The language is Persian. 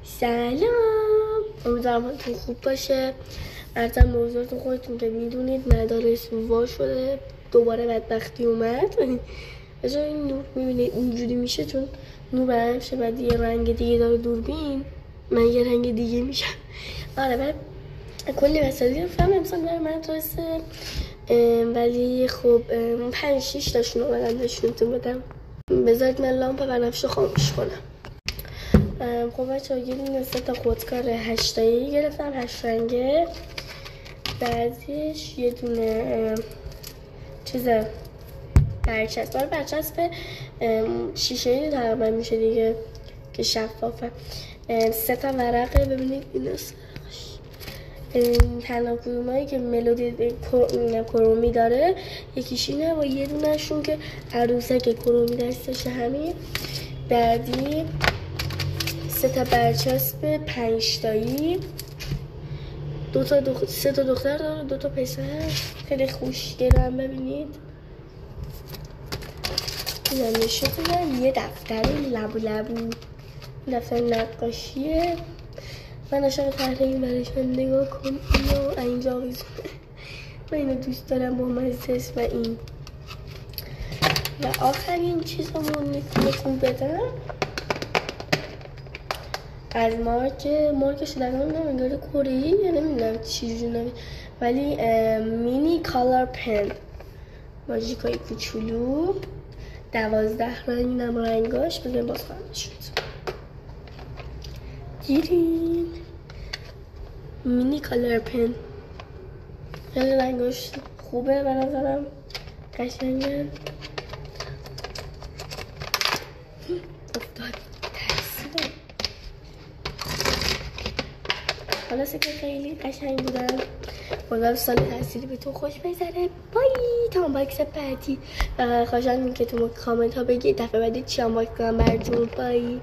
سلام، امیدوارم حالتون خوب باشه. ارزم به حضورتون خودتون که میدونید مدارس وا شده، دوباره بدبختی اومد. بجای این نور میبینید اینجوری میشه چون نور برم شه، بعد یه رنگ دیگه داره دوربین، من یه رنگ دیگه میشم. آره بعد کلی مسئله فهم امسال برای مدرسه، ولی خب 5-6 تاشون اومدن نشونتون بدم. بذارید من لامپ بنفشه خاموش کنم. خب بچه ها یه دونه ست خودکار 8 تایی گرفتم، 8 رنگه. بعدش یه دونه چیز برچسب، برای برچسب شیشه تقریبا میشه دیگه که شفافه. 3 تا ورقه، ببینید اینا تنها کدومایی که ملودی کرومی داره یکیش اینه و یه دونه شون که عروسک کرومی دستشه همین. بعدی 3 تا برچسب 5 تایی، 3 تا دختر داره، 2 تا پسر، خیلی خوشگلن. ببینید اینا نشونتونه. یه دفتر لبو دفتر نقاشیه. من عاشق تحریم برایشون، نگاه کن اینو اینجا آویزونه. من اینو دوست دارم با مزدس. و این و آخرین چیزمون میتونم بدم از مارکش نگم انگار کره‌ای یا نمیدونم چی جونم، ولی مینی کالر پن ماژیکای کوچولو 12 رنگ نم رنگاش. بزنیم باز خواهد شد. گیرین مینی کالر پن، خیلی رنگاش خوبه به نظرم، قشنگه. افتاد ترسیدم. خلاصه که خیلی قشنگ بودن. امیدوارم سال تحصیلی به تو خوش بگذره. بای تا باکس بعدی. خواهشان که تو کامنت ها بگید دفعه بعدی چی انباکس کنم براتون. بای.